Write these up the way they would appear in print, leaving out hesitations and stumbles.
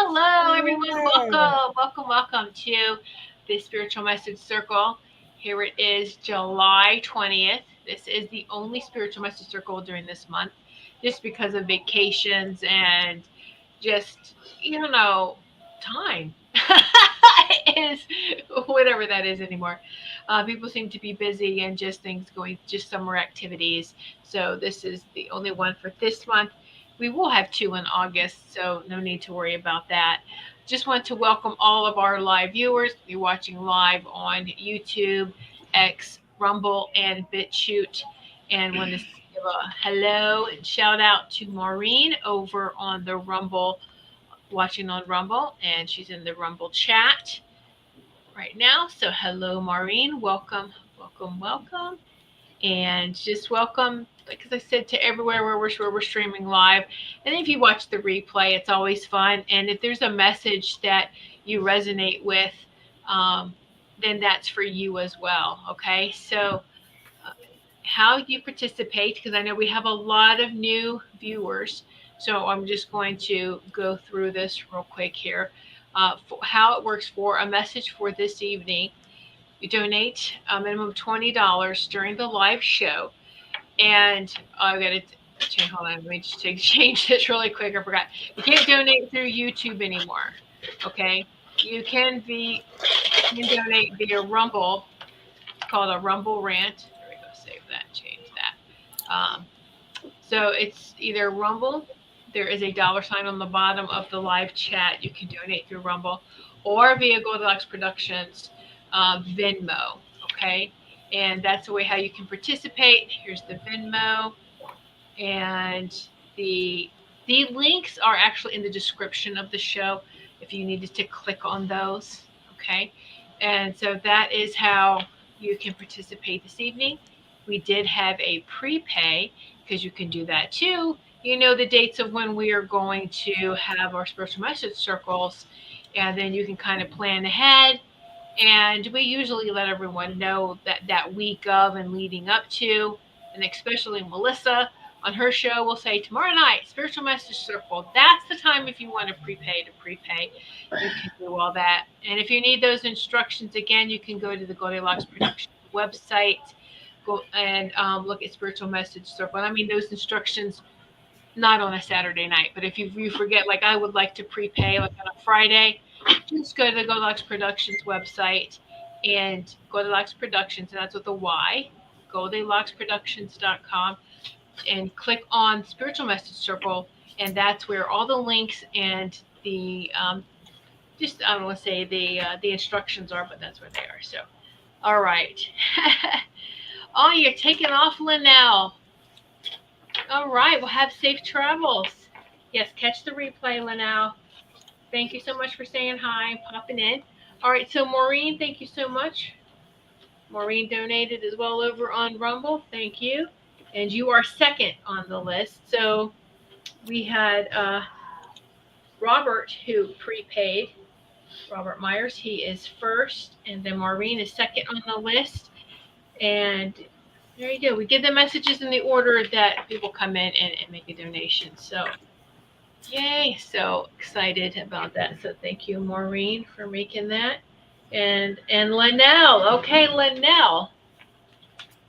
hello, everyone. Hi. Welcome to the Spiritual Message Circle. Here it is, July 20th. This is the only Spiritual Message Circle during this month, just because of vacations and just, time is whatever that is anymore. People seem to be busy and just things going, just summer activities. So this is the only one for this month. We will have two in August, so no need to worry about that. Just want to welcome all of our live viewers. You're watching live on YouTube, X, Rumble, and BitChute. And want to give a hello and shout out to Maureen over on the Rumble, watching on Rumble, and she's in the Rumble chat right now. So hello, Maureen. Welcome. And just welcome, like as I said, to everywhere where we're streaming live. And if you watch the replay, it's always fun. And if there's a message that you resonate with, um, then that's for you as well. Okay, so how you participate, because I know we have a lot of new viewers. So I'm just going to go through this real quick here. For how it works for a message for this evening. You donate a minimum of $20 during the live show. And I've got to change. Hold on, let me just change this really quick. I forgot. You can't donate through YouTube anymore. Okay, you can donate via Rumble. It's called a Rumble rant. There we go. Save that. Change that. So it's either Rumble. There is a dollar sign on the bottom of the live chat. You can donate through Rumble, or via Goldylocks Productions Venmo. Okay, and that's the way how you can participate. Here's the Venmo, and the the links are actually in the description of the show if you needed to click on those. Okay, and so that is how you can participate this evening. We did have a prepay because you can do that too. You know the dates of when we are going to have our spiritual message circles, and then you can kind of plan ahead. And we usually let everyone know that week of and leading up to, and especially Melissa on her show will say tomorrow night, spiritual message circle. That's the time if you want to prepay. You can do all that. And if you need those instructions again, you can go to the Goldylocks Production website, go and look at spiritual message circle. And I mean those instructions not on a Saturday night, but if you forget, like I would like to prepay like on a Friday, just go to the Goldilocks Productions website and Goldilocks Productions, and that's with a Y, GoldillocksProductions.com, and click on Spiritual Message Circle, and that's where all the links and the just I don't want to say the instructions are, but that's where they are. So, all right. Oh, you're taking off, Linnell. All right. Well, have safe travels. Yes, catch the replay, Linnell. Thank you so much for saying hi and popping in. All right, so Maureen, thank you so much. Maureen donated as well over on Rumble. Thank you. And you are second on the list. So we had Robert who prepaid. Robert Myers, he is first, and then Maureen is second on the list. And there you go. We give the messages in the order that people come in and make a donation. So yay, so excited about that. So thank you, Maureen, for making that. And Linnell. Okay, Linnell.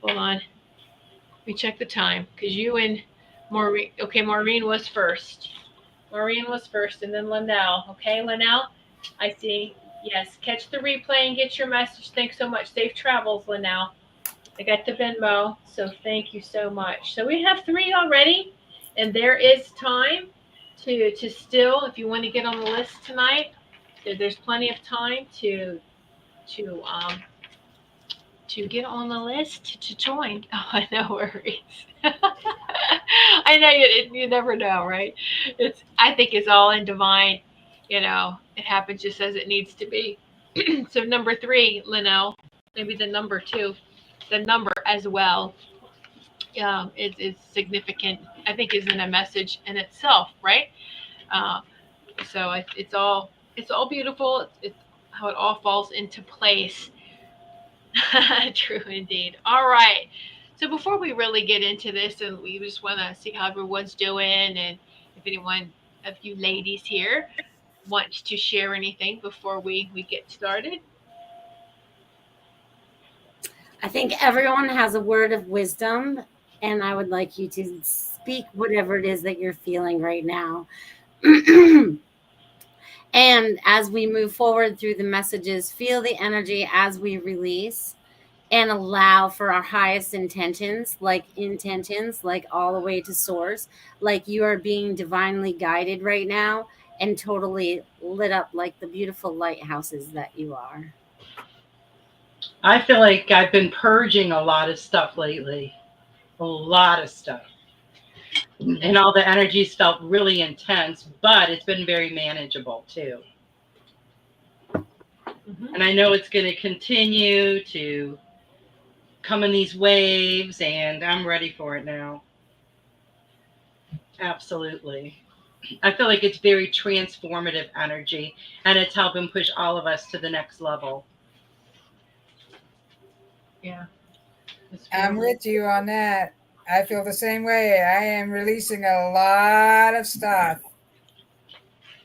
Hold on. Let me check the time. Because you and Maureen, okay, Maureen was first. Maureen was first, and then Linnell. Okay, Linnell? I see. Yes, catch the replay and get your message. Thanks so much. Safe travels, Linnell. I got the Venmo, so thank you so much. So we have three already, and there is time to still, if you want to get on the list tonight, there's plenty of time to um to get on the list to join. Oh, no worries. I know you never know, right? I think it's all in divine. It happens just as it needs to be. So number three, Linnell, maybe the number two, the number as well, is significant. I think is in a message in itself, right? Uh, so it's all beautiful. It's how it all falls into place. True indeed. All right. So before we really get into this, and we just want to see how everyone's doing, and if anyone of you ladies here wants to share anything before we get started? I think everyone has a word of wisdom, and I would like you to speak whatever it is that you're feeling right now. And as we move forward through the messages, feel the energy as we release and allow for our highest intentions, like all the way to source, like you are being divinely guided right now and totally lit up like the beautiful lighthouses that you are. I feel like I've been purging a lot of stuff lately, a lot of stuff. And all the energies felt really intense, but it's been very manageable too. Mm-hmm. And I know it's going to continue to come in these waves, and I'm ready for it now. Absolutely. I feel like it's very transformative energy, and it's helping push all of us to the next level. Yeah, it's I'm beautiful. with you on that. I feel the same way. I am releasing a lot of stuff,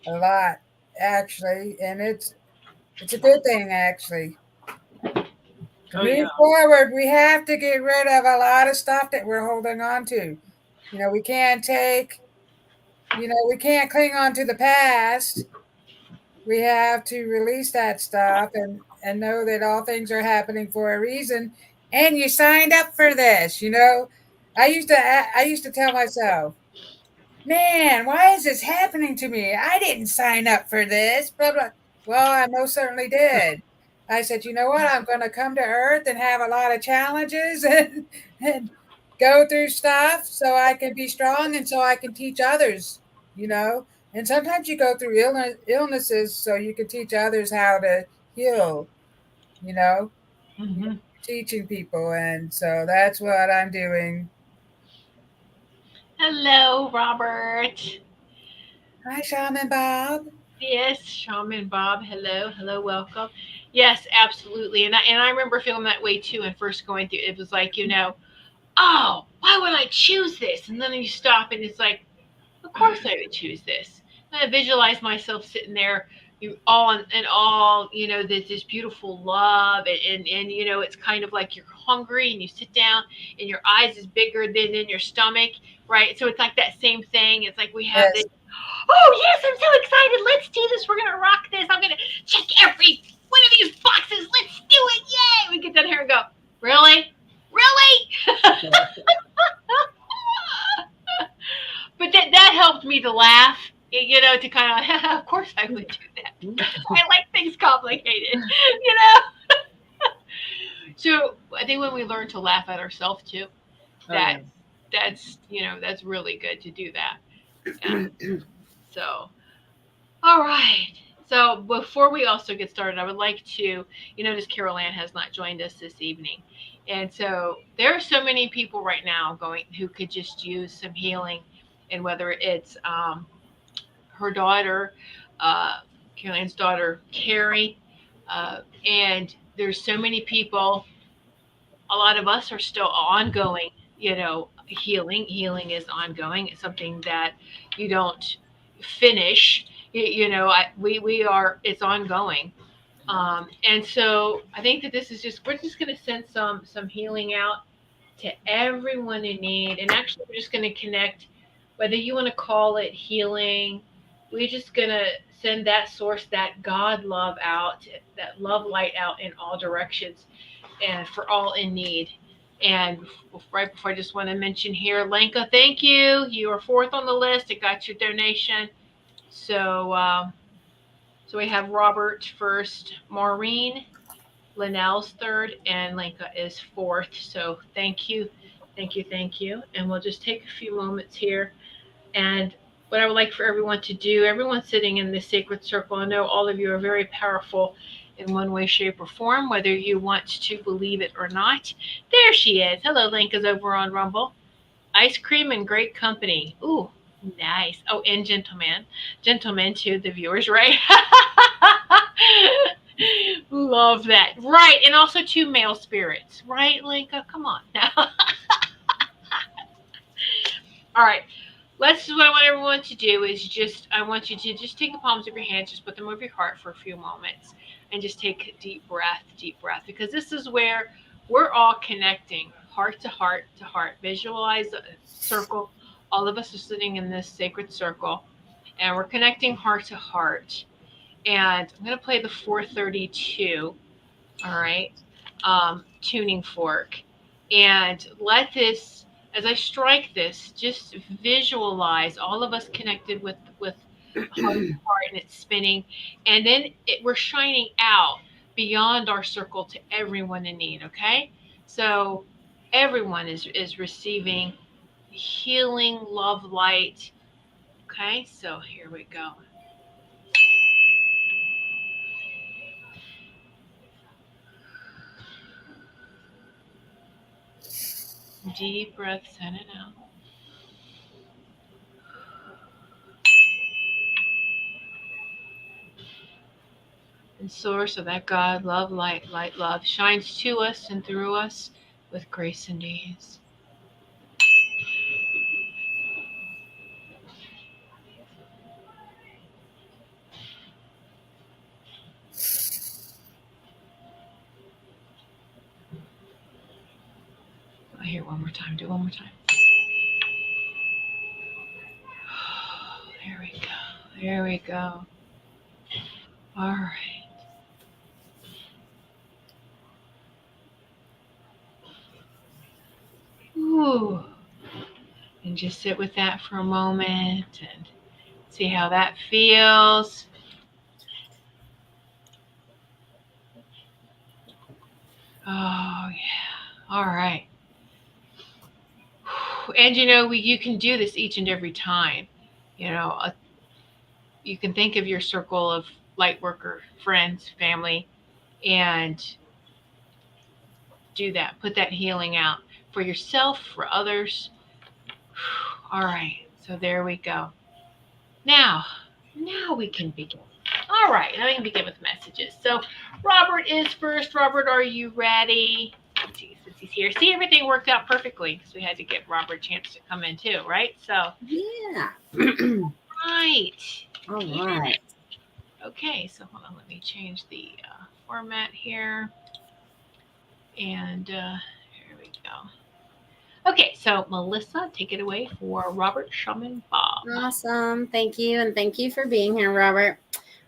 a lot actually, and it's a good thing actually. To Oh, yeah. move forward, we have to get rid of a lot of stuff that we're holding on to. We can't we can't cling on to the past. We have to release that stuff and know that all things are happening for a reason. And you signed up for this. I used to tell myself, man, why is this happening to me? I didn't sign up for this. Blah blah. Well, I most certainly did. I said, you know what? I'm going to come to Earth and have a lot of challenges and go through stuff so I can be strong and so I can teach others. You know, and sometimes you go through illnesses so you can teach others how to heal. You know, Mm-hmm. teaching people, and so that's what I'm doing. Hello, Robert. Hi, Shaman Bob. Yes, Shaman Bob. Hello, hello, welcome. Yes, absolutely. And I remember feeling that way too. And first going through, it was like, oh, why would I choose this? And then you stop, and it's like, of course I would choose this. And I visualize myself sitting there, you all and all, there's this beautiful love, and it's kind of like you're hungry, and you sit down, and your eyes is bigger than in your stomach, right? So it's like that same thing. It's like we have this. Yes, Oh yes, I'm so excited. Let's do this. We're gonna rock this. I'm gonna check every one of these boxes. Let's do it. Yay! We get down here and go, really? Really? But that helped me to laugh, to kind of, of course I would do that. I like things complicated, you know. So I think when we learn to laugh at ourselves too, Oh, yeah. that that's really good to do that. Yeah. So all right. So before we also get started, I would like to, notice Carol Ann has not joined us this evening. And so there are so many people right now going who could just use some healing, and whether it's her daughter, Carol Ann's daughter, Carrie, and there's so many people. A lot of us are still ongoing, healing. Healing is ongoing. It's something that you don't finish. We are. It's ongoing. And so I think that this is just we're just going to send some healing out to everyone in need. And actually, we're just going to connect, whether you want to call it healing, we're just going to send that source, that God love out, that love light out in all directions and for all in need. And right before, I just want to mention here, Lenka, thank you. You are fourth on the list. I got your donation. So, so we have Robert first, Maureen, Linnell's third, and Lenka is fourth. So thank you, thank you, thank you. And we'll just take a few moments here. And what I would like for everyone to do, everyone sitting in this sacred circle, I know all of you are very powerful in one way, shape, or form, whether you want to believe it or not. There she is. Hello, Lenka's over on Rumble. Ice cream and great company. Ooh, nice. Oh, and gentlemen. Gentlemen to the viewers, right? Love that. Right. And also two male spirits. Right, Lenka? Come on now. All right. Let's what I want everyone to do is just I want you to just take the palms of your hands, just put them over your heart for a few moments, and just take a deep breath, because this is where we're all connecting heart to heart to heart. Visualize a circle. All of us are sitting in this sacred circle, and we're connecting heart to heart. And I'm going to play the 432. All right, tuning fork, and let this, as I strike this, just visualize all of us connected with heart to heart, and it's spinning, and then we're shining out beyond our circle to everyone in need. Okay, so everyone is receiving healing love light. Okay, so here we go. Deep breaths in and out. And source of that God, love, light, love, shines to us and through us with grace and ease. I hear one more time. Do one more time. There we go. There we go. All right. Ooh. And just sit with that for a moment and see how that feels. Oh, yeah. All right. And you can do this each and every time. You know, you can think of your circle of light worker friends, family, and do that. Put that healing out for yourself, for others. All right. So there we go. Now, now we can begin. All right. Now we can begin with messages. So Robert is first. Robert, are you ready? Let's see, since he's here. See, everything worked out perfectly because we had to give Robert a chance to come in too, right? So, Yeah. right. All right. Okay. So hold on. Let me change the format here. And here we go. Okay, so Melissa, take it away for Robert Shaman Bob. Awesome. Thank you. And thank you for being here, Robert.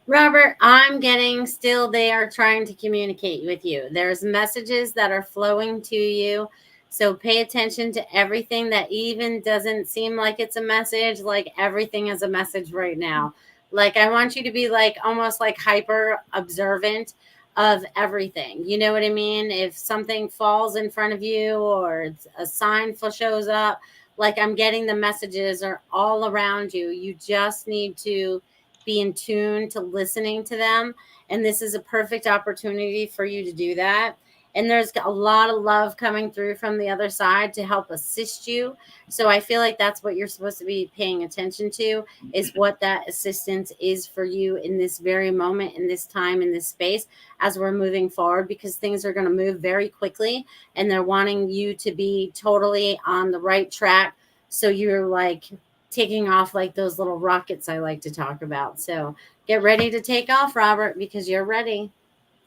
Robert, I'm getting still, they are trying to communicate with you. There's messages that are flowing to you. So pay attention to everything that even doesn't seem like it's a message, like everything is a message right now. Like, I want you to be like almost like hyper observant of everything. You know what I mean? If something falls in front of you or a sign shows up, like I'm getting the messages are all around you. You just need to be in tune to listening to them. And this is a perfect opportunity for you to do that. And there's a lot of love coming through from the other side to help assist you. So I feel like that's what you're supposed to be paying attention to, is what that assistance is for you in this very moment, in this time, in this space, as we're moving forward, because things are going to move very quickly and they're wanting you to be totally on the right track. So you're like taking off like those little rockets I like to talk about. So get ready to take off, Robert, because you're ready.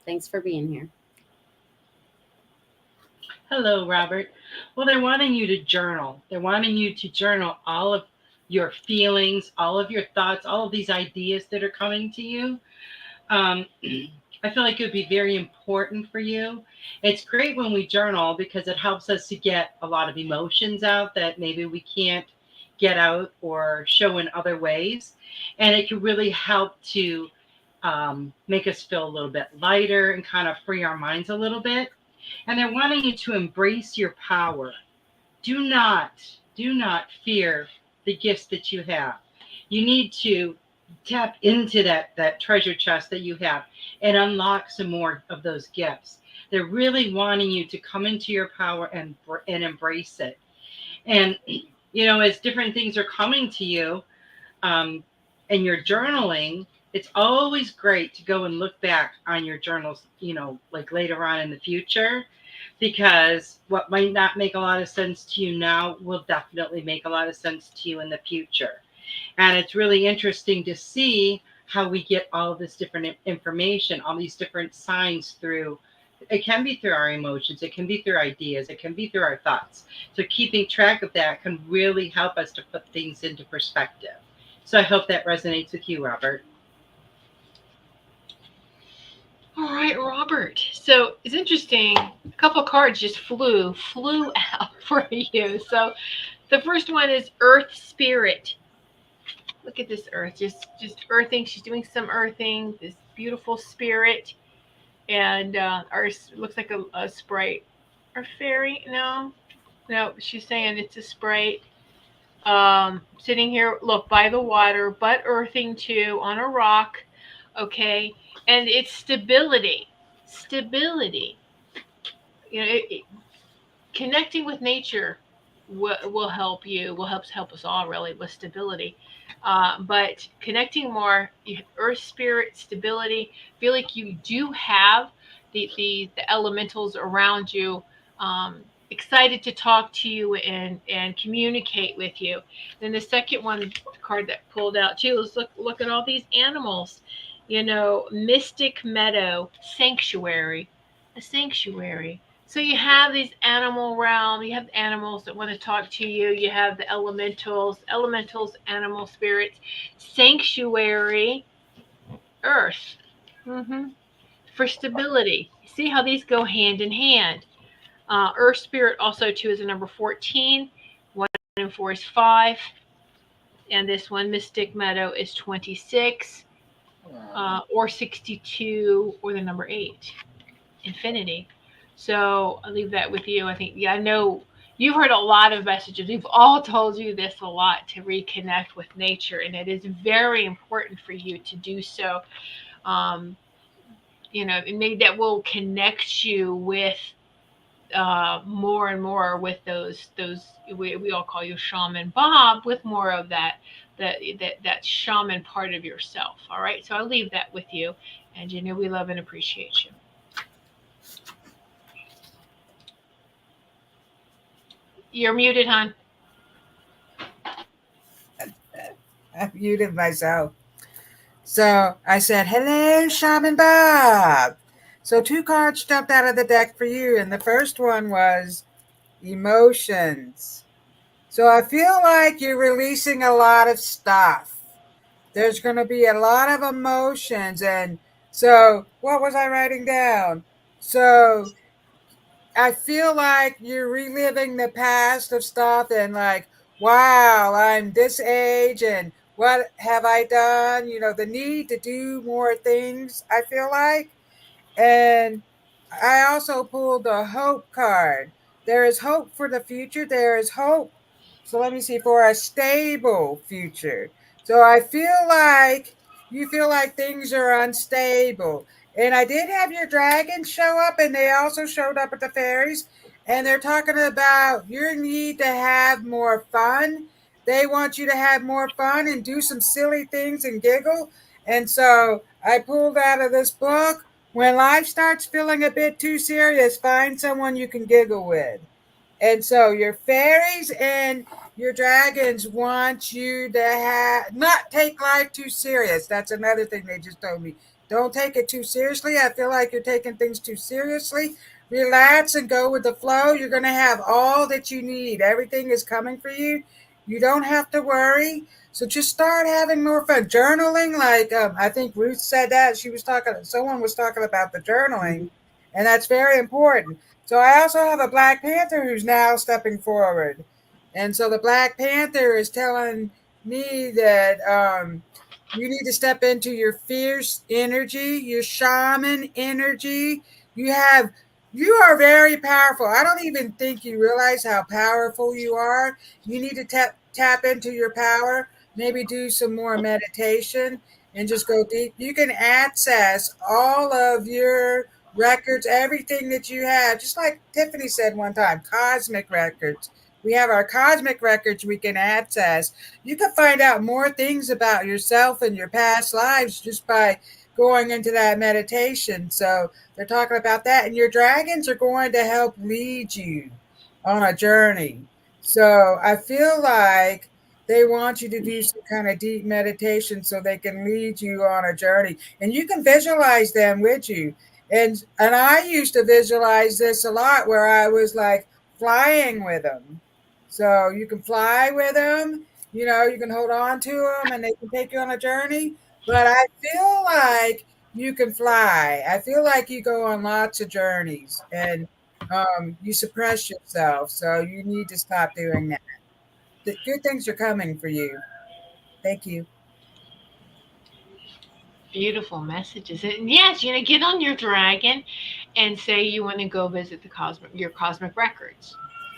Thanks for being here. Hello, Robert. Well, they're wanting you to journal. They're wanting you to journal all of your feelings, all of your thoughts, all of these ideas that are coming to you. Um, I feel like it would be very important for you. It's great when we journal because it helps us to get a lot of emotions out that maybe we can't get out or show in other ways. And it can really help to make us feel a little bit lighter and kind of free our minds a little bit. And they're wanting you to embrace your power. Do not fear the gifts that you have. You need to tap into that treasure chest that you have and unlock some more of those gifts. They're really wanting you to come into your power and embrace it. And as different things are coming to you, and you're journaling, it's always great to go and look back on your journals, like later on in the future, because what might not make a lot of sense to you now will definitely make a lot of sense to you in the future. And it's really interesting to see how we get all this different information, all these different signs through. It can be through our emotions, it can be through ideas, it can be through our thoughts. So keeping track of that can really help us to put things into perspective. So I hope that resonates with you, Robert. All right, Robert. So it's interesting. A couple cards just flew out for you. So the first one is Earth Spirit. Look at this Earth, just earthing. She's doing some earthing. This beautiful spirit, and our looks like a sprite or fairy. No, no. She's saying it's a sprite. Sitting here, look by the water, but earthing too on a rock. Okay, and it's stability, stability. You know, connecting with nature will help you. Will help us all really with stability. But connecting more, earth spirit stability. Feel like you do have the elementals around you. Excited to talk to you and communicate with you. Then the second one card that pulled out too is look at all these animals. You know, mystic meadow sanctuary, a sanctuary. So you have these animal realm, you have animals that want to talk to you, you have the elementals, animal spirits, sanctuary, earth, hmm for stability. See how these go hand in hand. Earth spirit also too is a number 14. 1 and 4 is 5. And this one, Mystic Meadow, is 26, or 62, or the number 8. Infinity. So I'll leave that with you. I think, yeah, I know you've heard a lot of messages. We've all told you this a lot to reconnect with nature, and it is very important for you to do so. Um, you know, and maybe that will connect you with more and more with those we all call you Shaman Bob, with more of that shaman part of yourself. All right, so I'll leave that with you, and you know we love and appreciate you. You're muted, hon. I muted myself. So I said, hello, Shaman Bob. So 2 cards jumped out of the deck for you. And the first one was emotions. So I feel like you're releasing a lot of stuff. There's going to be a lot of emotions. And so what was I writing down? So I feel like you're reliving the past of stuff and like, wow, I'm this age and what have I done? You know, the need to do more things, I feel like. And I also pulled the hope card. There is hope for the future. There is hope. So let me see, for a stable future. So I feel like you feel like things are unstable. And I did have your dragons show up, and they also showed up at the fairies. And they're talking about your need to have more fun. They want you to have more fun and do some silly things and giggle. And so I pulled out of this book, when life starts feeling a bit too serious, find someone you can giggle with. And so your fairies and your dragons want you to not take life too serious. That's another thing they just told me. Don't take it too seriously. I feel like you're taking things too seriously. Relax and go with the flow. You're going to have all that you need. Everything is coming for you. You don't have to worry. So just start having more fun. Journaling, like I think Ruth said that. Someone was talking about the journaling, and that's very important. So I also have a Black Panther who's now stepping forward. And so the Black Panther is telling me that you need to step into your fierce energy, your shaman energy. You have you are very powerful. I don't even think you realize how powerful you are. You need to tap into your power, maybe do some more meditation and just go deep. You can access all of your records, everything that you have, just like Tiffany said one time, cosmic records. We have our cosmic records we can access. You can find out more things about yourself and your past lives just by going into that meditation. So they're talking about that, and your dragons are going to help lead you on a journey. So I feel like they want you to do some kind of deep meditation so they can lead you on a journey, and you can visualize them with you. And I used to visualize this a lot, where I was like flying with them. So you can fly with them, you can hold on to them and they can take you on a journey. But I feel like you can fly. I feel like you go on lots of journeys, and you suppress yourself. So you need to stop doing that. The good things are coming for you. Thank you. Beautiful messages. And yes, get on your dragon and say you want to go visit your cosmic records.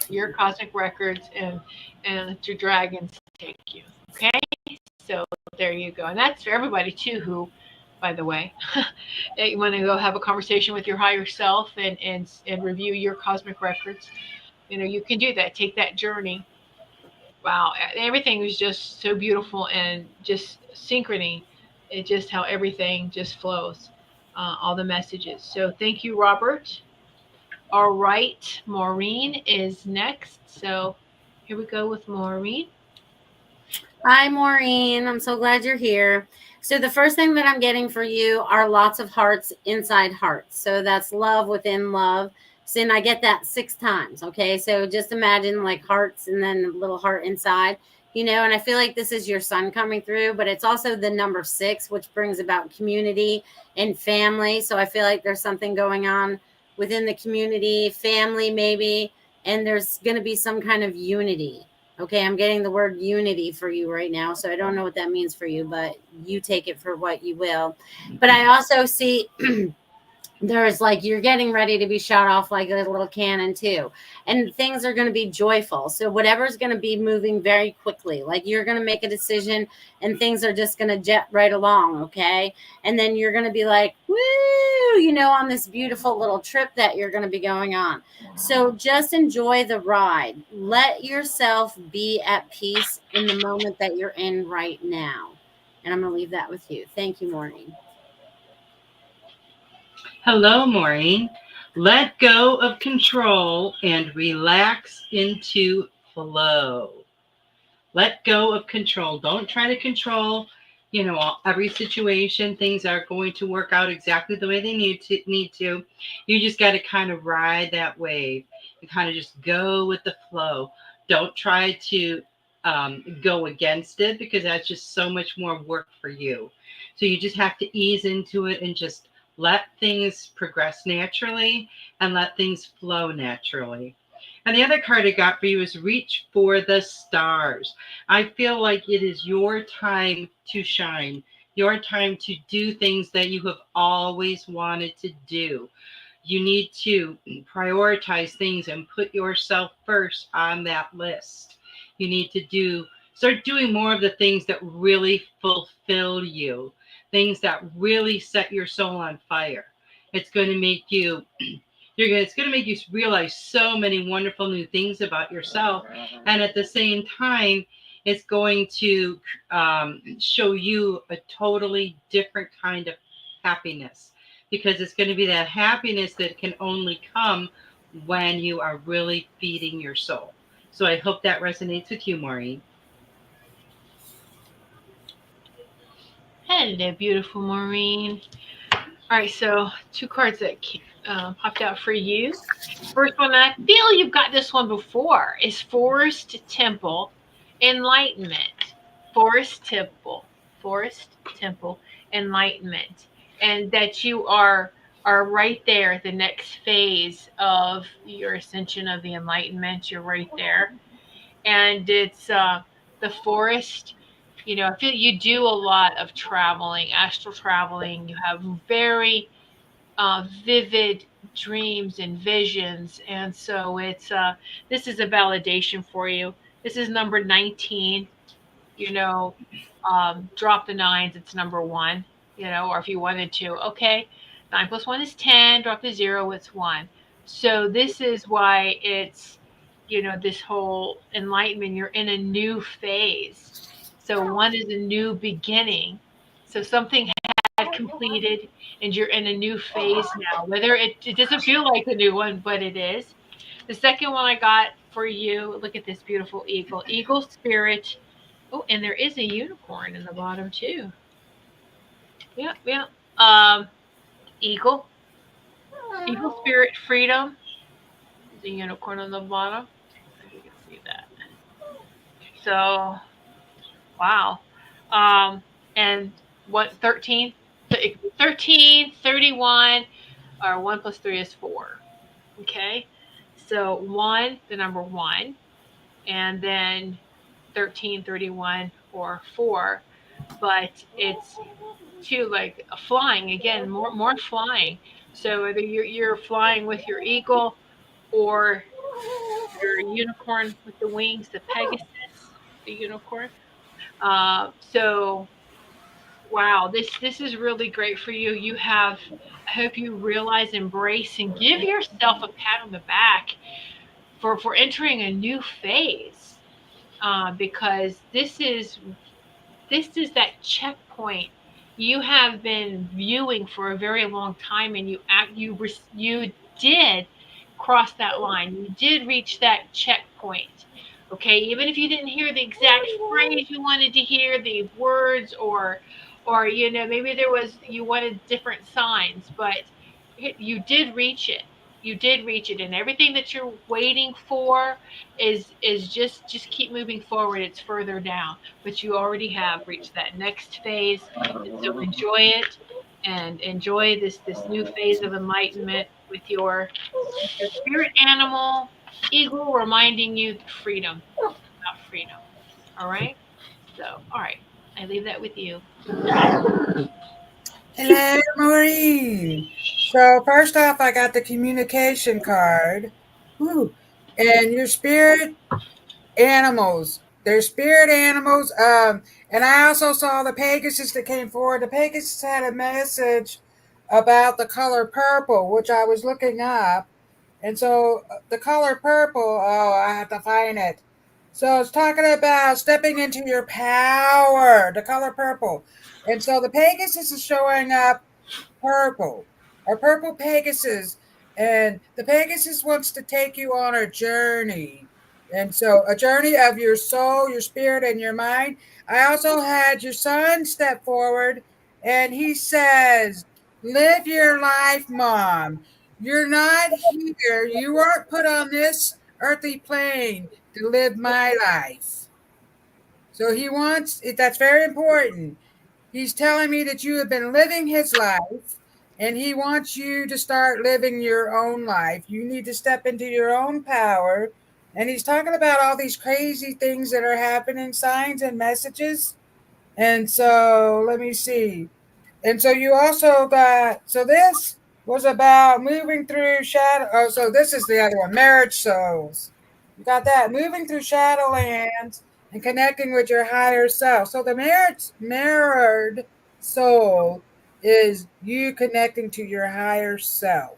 Your cosmic records, and let your dragons take you. Okay? So there you go. And that's for everybody too who, by the way, you want to go have a conversation with your higher self and review your cosmic records. You can do that. Take that journey. Wow, everything was just so beautiful and just synchrony. It just how everything just flows, all the messages. So thank you, Robert. All right, Maureen is next. So here we go with Maureen. Hi, Maureen. I'm so glad you're here. So, the first thing that I'm getting for you are lots of hearts inside hearts. So, that's love within love. So, and I get that 6 times. Okay. So, just imagine like hearts and then a little heart inside, and I feel like this is your son coming through, but it's also the number 6, which brings about community and family. So, I feel like there's something going on within the community, family, maybe, and there's going to be some kind of unity. Okay, I'm getting the word unity for you right now. So I don't know what that means for you, but you take it for what you will. But I also see there's like you're getting ready to be shot off like a little cannon too, and things are going to be joyful. So whatever's going to be moving very quickly, like you're going to make a decision and things are just going to jet right along. Okay, and then you're going to be like woo, on this beautiful little trip that you're going to be going on. So just enjoy the ride. Let yourself be at peace in the moment that you're in right now. And I'm going to leave that with you. Thank you, Maureen. Hello, Maureen. Let go of control and relax into flow. Let go of control. Don't try to control, every situation. Things are going to work out exactly the way they need to. You just got to kind of ride that wave and kind of just go with the flow. Don't try to go against it, because that's just so much more work for you. So you just have to ease into it and just let things progress naturally and let things flow naturally. And the other card I got for you is reach for the stars. I feel like it is your time to shine, your time to do things that you have always wanted to do. You need to prioritize things and put yourself first on that list. You need to start doing more of the things that really fulfill you, things that really set your soul on fire. It's going to make you it's going to make you realize so many wonderful new things about yourself, and at the same time it's going to show you a totally different kind of happiness, because it's going to be that happiness that can only come when you are really feeding your soul. So I hope that resonates with you, Maureen. Hello, beautiful Maureen. All right, so 2 cards that popped out for you. First one, I feel you've got this one before, is Forest Temple Enlightenment. Forest Temple Enlightenment. And that you are right there at the next phase of your ascension of the enlightenment. You're right there. And it's the forest. I feel you do a lot of traveling, astral traveling. You have very vivid dreams and visions, and so it's this is a validation for you. This is number 19. you know Drop the nines, it's number one. Or if you wanted to, okay, 9 plus 1 is 10, drop the 0, it's 1. So this is why it's this whole enlightenment, you're in a new phase. So 1 is a new beginning. So something had had completed, and you're in a new phase now. Whether it doesn't feel like the new one, but it is. The second one I got for you, look at this beautiful eagle. Eagle spirit. Oh, and there is a unicorn in the bottom too. Yeah, yeah. Um, eagle. Eagle spirit freedom. There's a unicorn on the bottom. If you can see that. So wow. And what 13? So it could be 13, 31, or 1 plus 3 is 4. Okay. So 1, the number 1, and then 13, 31, or 4. But it's to like flying again, more flying. So whether you're flying with your eagle or your unicorn with the wings, the Pegasus, the unicorn. So wow, this is really great for you. You have, I hope you realize, embrace, and give yourself a pat on the back for entering a new phase. Because this is that checkpoint you have been viewing for a very long time, and you did cross that line. You did reach that checkpoint. Okay, even if you didn't hear the exact phrase you wanted to hear, the words, or maybe there was you wanted different signs, but you did reach it. You did reach it, and everything that you're waiting for is just keep moving forward. It's further down, but you already have reached that next phase, and so enjoy it, and enjoy this new phase of enlightenment with your spirit animal eagle reminding you freedom, about freedom. All right. So all right, I leave that with you. Hello, Maureen. So first off, I got the communication card. Ooh, and your spirit animals. They're spirit animals. And I also saw the Pegasus that came forward. The Pegasus had a message about the color purple, which I was looking up. And so the color purple, oh, I have to find it. So it's talking about stepping into your power, the color purple. And so the Pegasus is showing up purple, a purple Pegasus. And the Pegasus wants to take you on a journey. And so a journey of your soul, your spirit, and your mind. I also had your son step forward and he says, live your life, mom. You're not here. You weren't put on this earthly plane to live my life. So he wants, that's very important. He's telling me that you have been living his life and he wants you to start living your own life. You need to step into your own power. And he's talking about all these crazy things that are happening, signs and messages. And so let me see. And so you also got, so this was about moving through shadow. Oh, so this is the other one, marriage souls. You got that, moving through shadowlands and connecting with your higher self. So the marriage mirrored soul is you connecting to your higher self.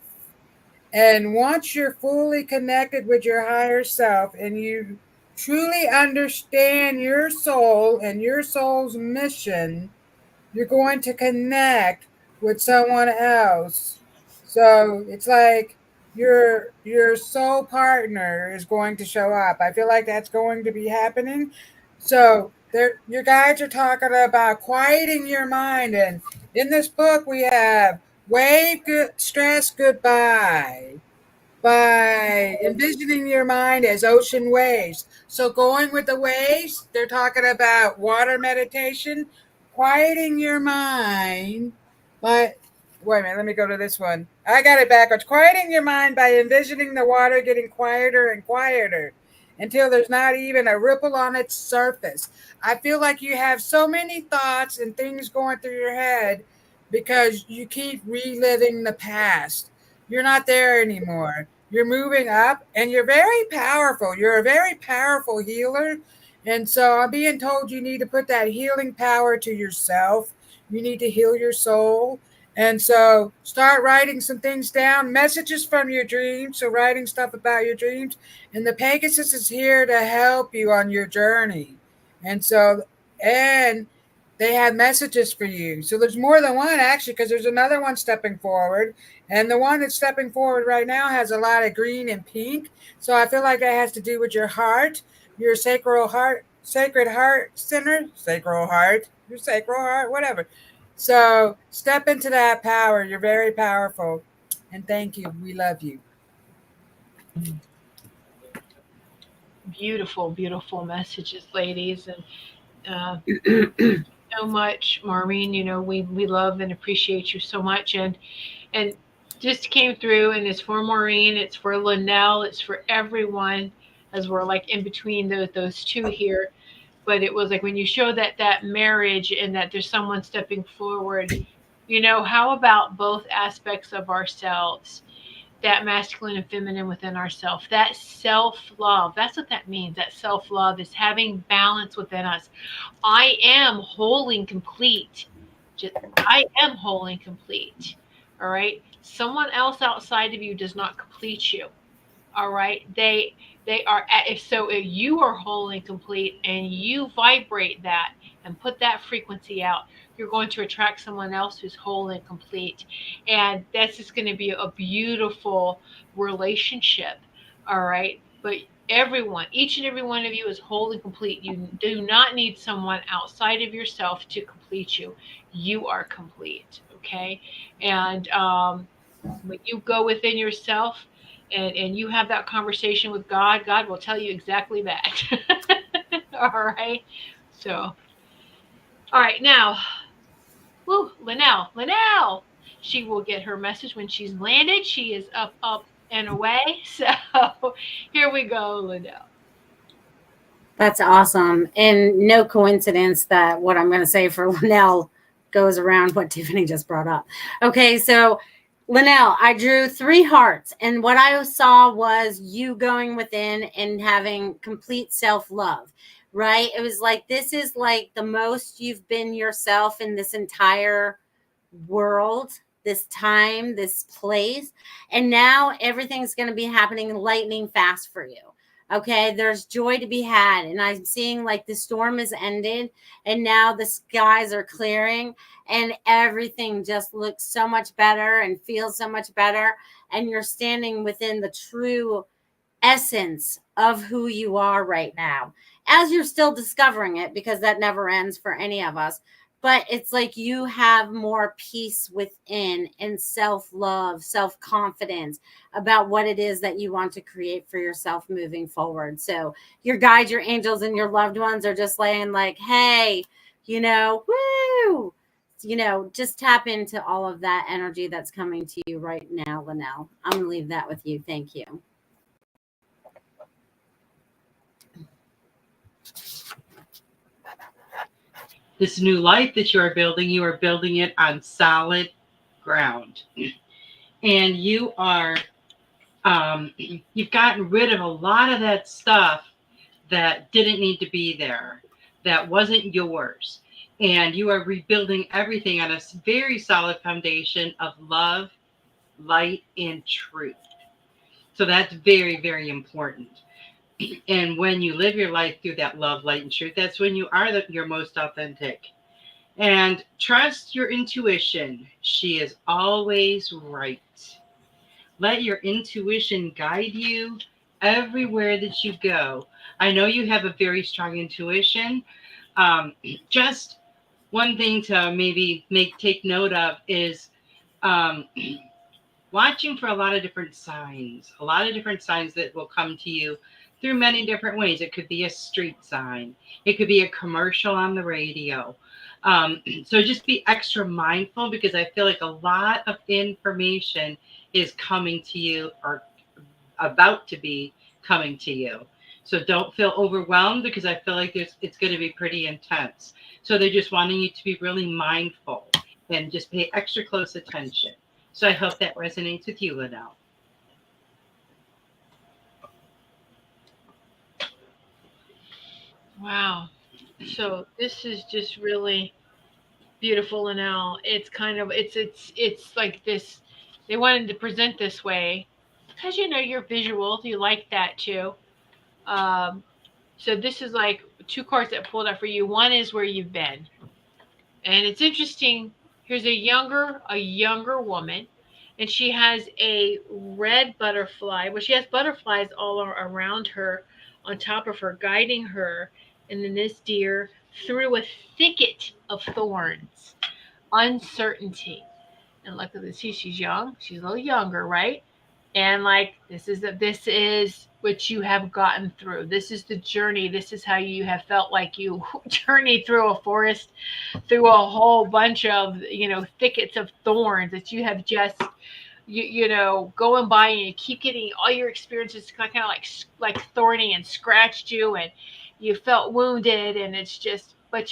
And once you're fully connected with your higher self and you truly understand your soul and your soul's mission, you're going to connect with someone else. So it's like your soul partner is going to show up. I feel like that's going to be happening. So there your guides are talking about quieting your mind. And in this book we have wave good stress goodbye by envisioning your mind as ocean waves. So, going with the waves, they're talking about water meditation, quieting your mind. But wait a minute, let me go to this one. I got it backwards. Quieting your mind by envisioning the water getting quieter and quieter until there's not even a ripple on its surface. I feel like you have so many thoughts and things going through your head because you keep reliving the past. You're not there anymore. You're moving up and you're very powerful. You're a very powerful healer. And so I'm being told you need to put that healing power to yourself. You need to heal your soul. And so start writing some things down, messages from your dreams. So writing stuff about your dreams. And the Pegasus is here to help you on your journey. And so, and they had messages for you. So there's more than one actually, because there's another one stepping forward, and the one that's stepping forward right now has a lot of green and pink. So I feel like that has to do with your heart, your sacred heart center, your sacral heart, whatever. So step into that power. You're very powerful, and thank you. We love you. Beautiful, beautiful messages, ladies, and so much, Maureen. You know, we love and appreciate you so much, and just came through, and it's for Maureen, it's for Linnell, it's for everyone, as we're like in between those two here. But it was like when you show that marriage and that there's someone stepping forward. You know, how about both aspects of ourselves? That masculine and feminine within ourselves, that self love. That's what that means. That self love is having balance within us. I am whole and complete. Just, I am whole and complete. All right. Someone else outside of you does not complete you. All right. They are if so if you are whole and complete and you vibrate that and put that frequency out, you're going to attract someone else who's whole and complete. And that's just going to be a beautiful relationship. All right. But everyone, each and every one of you is whole and complete. You do not need someone outside of yourself to complete you. You are complete. Okay. And when you go within yourself and you have that conversation with God, God will tell you exactly that. All right. So, all right. Now, woo, Linnell. She will get her message when she's landed. She is up, and away. So, here we go, Linnell. That's awesome. And no coincidence that what I'm going to say for Linnell goes around what Tiffany just brought up. Okay, so Linnell, I drew 3 hearts, and what I saw was you going within and having complete self love, right? It was like this is like the most you've been yourself in this entire world, this time, this place. And now everything's going to be happening lightning fast for you. Okay, there's joy to be had. And I'm seeing like the storm has ended and now the skies are clearing and everything just looks so much better and feels so much better. And you're standing within the true essence of who you are right now as you're still discovering it, because that never ends for any of us. But it's like you have more peace within and self-love, self-confidence about what it is that you want to create for yourself moving forward. So your guides, your angels, and your loved ones are just laying like, hey, woo, just tap into all of that energy that's coming to you right now, Linnell. I'm going to leave that with you. Thank you. This new life that you are building it on solid ground. And you've gotten rid of a lot of that stuff that didn't need to be there, that wasn't yours. And you are rebuilding everything on a very solid foundation of love, light, and truth. So that's very, very important. And when you live your life through that love, light, and truth, that's when you are your most authentic. And trust your intuition. She is always right. Let your intuition guide you everywhere that you go. I know you have a very strong intuition. Just one thing to maybe take note of is um, watching for a lot of different signs that will come to you through many different ways. It could be a street sign, it could be a commercial on the radio. So just be extra mindful, because I feel like a lot of information is coming to you or about to be coming to you. So don't feel overwhelmed, because I feel like it's going to be pretty intense. So they're just wanting you to be really mindful and just pay extra close attention. So I hope that resonates with you, Linnell. Wow. So this is just really beautiful, Linnell. It's kind of it's like this. They wanted to present this way because you're visual. You like that too. Um, so this is like 2 cards that pulled out for you. One is where you've been. And it's interesting. Here's a younger woman, and she has a red butterfly. Well, she has butterflies all around her, on top of her, guiding her. And then this deer through a thicket of thorns, uncertainty. And look at this. See, she's young. She's a little younger, right? And like this is what you have gotten through. This is the journey. This is how you have felt like you journeyed through a forest, through a whole bunch of thickets of thorns that you have just going by, and you keep getting all your experiences kind of like thorny and scratched you, and you felt wounded, and it's just, but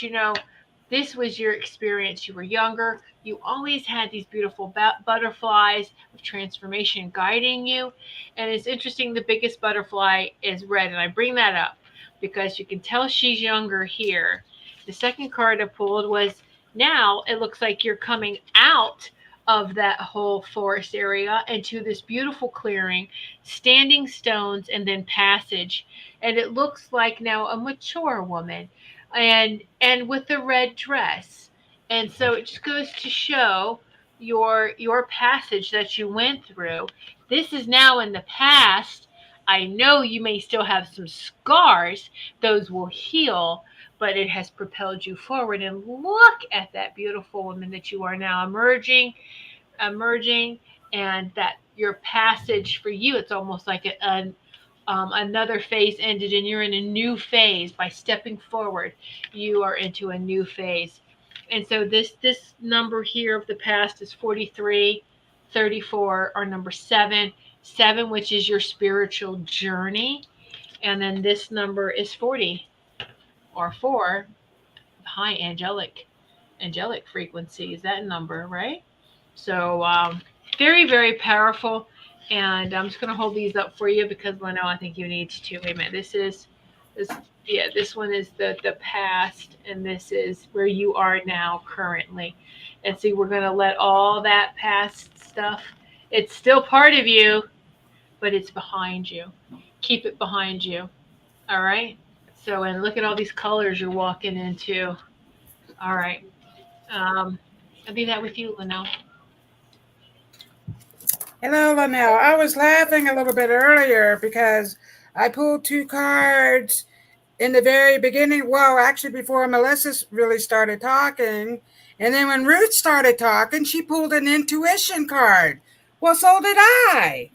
this was your experience. You were younger. You always had these beautiful butterflies of transformation guiding you. And it's interesting, the biggest butterfly is red. And I bring that up because you can tell she's younger here. The second card I pulled was, now it looks like you're coming out of that whole forest area into this beautiful clearing, standing stones, and then passage. And it looks like now a mature woman, and with the red dress. And so it just goes to show your passage that you went through. This is now in the past. I know you may still have some scars. Those will heal, but it has propelled you forward. And look at that beautiful woman that you are now emerging, and that your passage for you, it's almost like another phase ended, and you're in a new phase. By stepping forward, you are into a new phase. And so this number here of the past is 43, 34, or number 7, which is your spiritual journey. And then this number is 40, or 4, high angelic frequency is that number, right? So very, very powerful. And I'm just going to hold these up for you because Leno, I think you need to. Wait a minute. This. Yeah, this one is the past, and this is where you are now currently. And see, we're going to let all that past stuff. It's still part of you, but it's behind you. Keep it behind you. All right. So, and look at all these colors you're walking into. All right. I'll be that with you, Leno. Hello, Linnell. I was laughing a little bit earlier because I pulled 2 cards in the very beginning. Well, actually, before Melissa really started talking. And then when Ruth started talking, she pulled an intuition card. Well, so did I.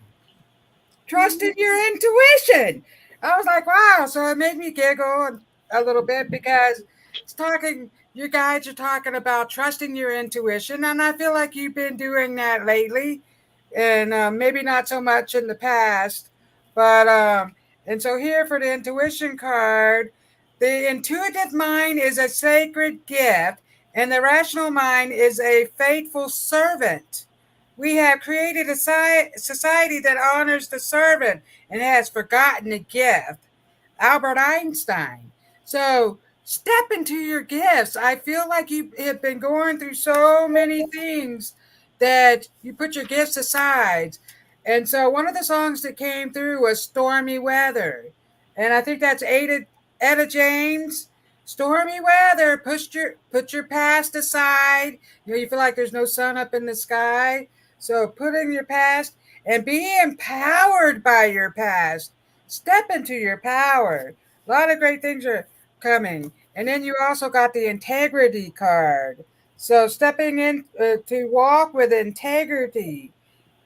Trusted your intuition. I was like, wow. So it made me giggle a little bit because it's talking, you guys are talking about trusting your intuition. And I feel like you've been doing that lately, and maybe not so much in the past. But, and so here for the intuition card, the intuitive mind is a sacred gift, and the rational mind is a faithful servant. We have created a society that honors the servant and has forgotten the gift. Albert Einstein. So step into your gifts. I feel like you have been going through so many things that you put your gifts aside. And so one of the songs that came through was Stormy Weather. And I think that's Etta James. Stormy weather, put your past aside. You feel like there's no sun up in the sky. So put in your past and be empowered by your past. Step into your power. A lot of great things are coming. And then you also got the integrity card. So stepping in to walk with integrity.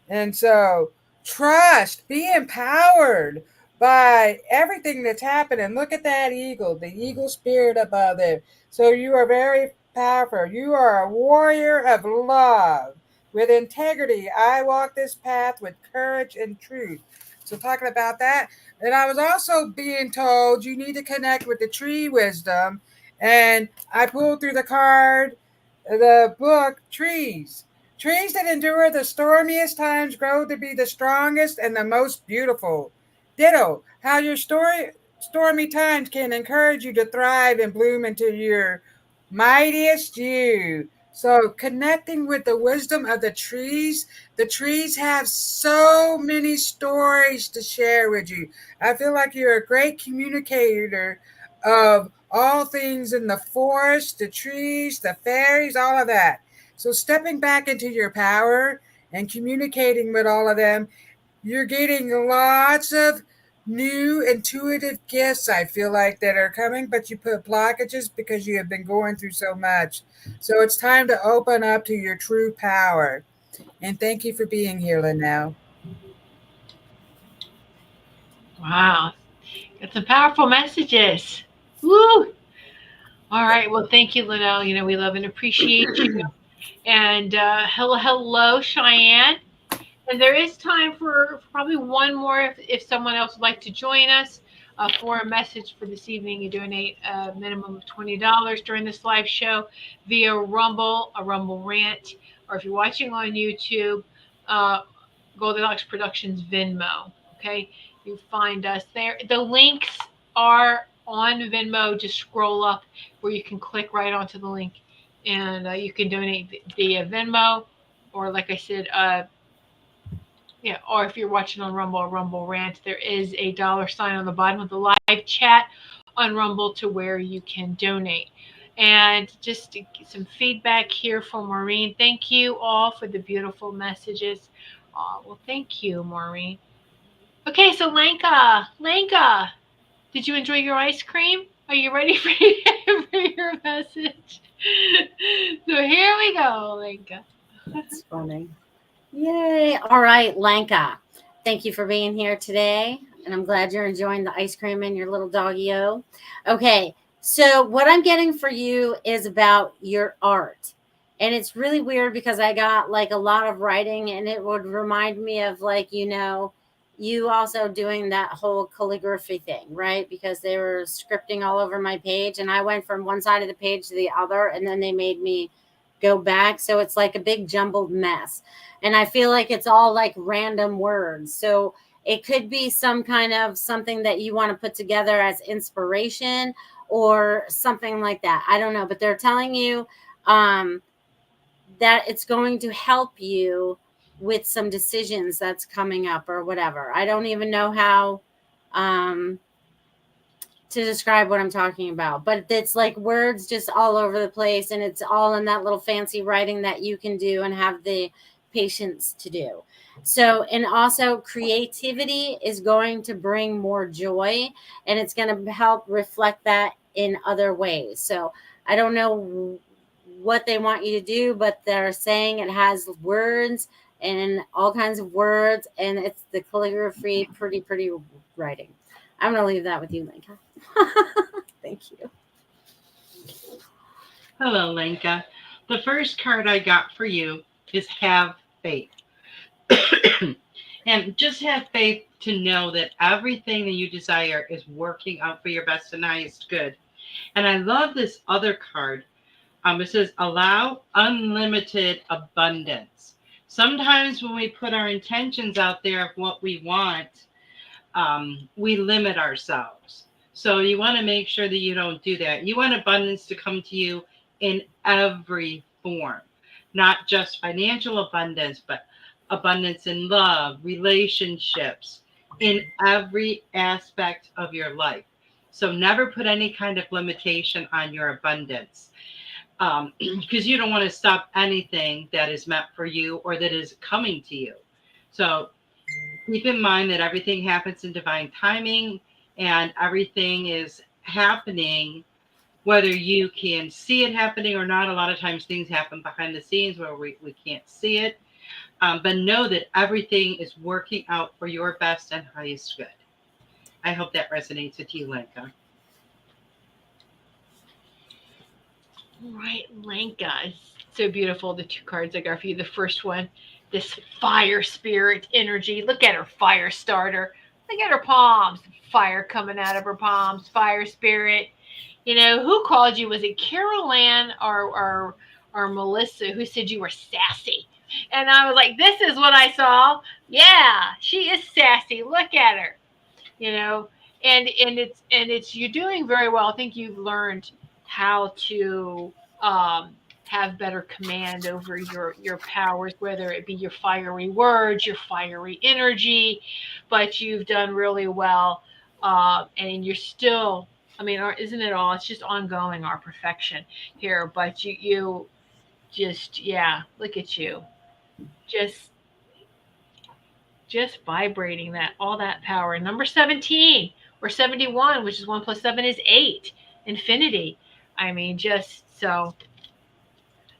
And so trust, be empowered by everything that's happening. Look at that eagle, the eagle spirit above there. So you are very powerful. You are a warrior of love. With integrity, I walk this path with courage and truth. So talking about that. And I was also being told you need to connect with the tree wisdom. And I pulled through the card, the book, Trees. Trees that endure the stormiest times grow to be the strongest and the most beautiful. Ditto, how your stormy times can encourage you to thrive and bloom into your mightiest you. So connecting with the wisdom of the trees have so many stories to share with you. I feel like you're a great communicator of all things in the forest, the trees, the fairies, all of that. So stepping back into your power and communicating with all of them, you're getting lots of new intuitive gifts, I feel like, that are coming, but you put blockages because you have been going through so much. So it's time to open up to your true power. And thank you for being here, Linnell. Wow. Got some powerful messages. Woo! All right. Well, thank you, Liddell. We love and appreciate you. And hello, Cheyenne. And there is time for probably one more if someone else would like to join us for a message for this evening. You donate a minimum of $20 during this live show via Rumble, a Rumble rant, or if you're watching on YouTube, uh, Goldylocks Productions Venmo. Okay, you find us there. The links are on Venmo. Just scroll up where you can click right onto the link, and you can donate via Venmo, or like I said, yeah, or if you're watching on Rumble or Rumble Rant, there is a $sign on the bottom of the live chat on Rumble to where you can donate. And just to get some feedback here from Maureen. Thank you all for the beautiful messages. Well, thank you, Maureen. Okay, so Lanka, did you enjoy your ice cream? Are you ready for, for your message? So here we go, Lanka. That's funny. Yay. All right, Lanka. Thank you for being here today. And I'm glad you're enjoying the ice cream and your little doggy-o. Okay. So what I'm getting for you is about your art. And it's really weird because I got like a lot of writing and it would remind me of like, you also doing that whole calligraphy thing, right? Because they were scripting all over my page and I went from one side of the page to the other and then they made me go back. So it's like a big jumbled mess. And I feel like it's all like random words. So it could be some kind of something that you want to put together as inspiration or something like that. I don't know, but they're telling you that it's going to help you with some decisions that's coming up or whatever. I don't even know how to describe what I'm talking about, but it's like words just all over the place and it's all in that little fancy writing that you can do and have the patience to do. So, and also creativity is going to bring more joy and it's going to help reflect that in other ways. So, I don't know what they want you to do, but they're saying it has words and all kinds of words and it's the calligraphy, pretty writing. I'm going to leave that with you, Linka. Thank you. Hello, Lenka. The first card I got for you is have faith. And just have faith to know that everything that you desire is working out for your best and highest good. And I love this other card. It says, allow unlimited abundance. Sometimes when we put our intentions out there of what we want, we limit ourselves. So you want to make sure that you don't do that. You want abundance to come to you in every form, not just financial abundance, but abundance in love, relationships, in every aspect of your life. So never put any kind of limitation on your abundance because you don't want to stop anything that is meant for you or that is coming to you. So keep in mind that everything happens in divine timing and everything is happening whether you can see it happening or not. A lot of times things happen behind the scenes where we can't see it. But know that everything is working out for your best and highest good. I hope that resonates with you, Lenka. Right, Lenka. It's so beautiful. The two cards I got for you. The first one, this fire spirit energy. Look at her fire starter. Look at her palms. Fire coming out of her palms. Fire spirit. Who called you? Was it Carol Ann or Melissa who said you were sassy? And I was like, this is what I saw. Yeah, she is sassy. Look at her. You know, and it's you're doing very well. I think you've learned how to have better command over your powers, whether it be your fiery words, your fiery energy, but you've done really well, and you're still I mean, isn't it all? It's just ongoing, our perfection here. But you just, yeah, look at you, just just vibrating that all that power. And number 17 or 71, which is 1 plus 7 is 8, infinity. I mean, just so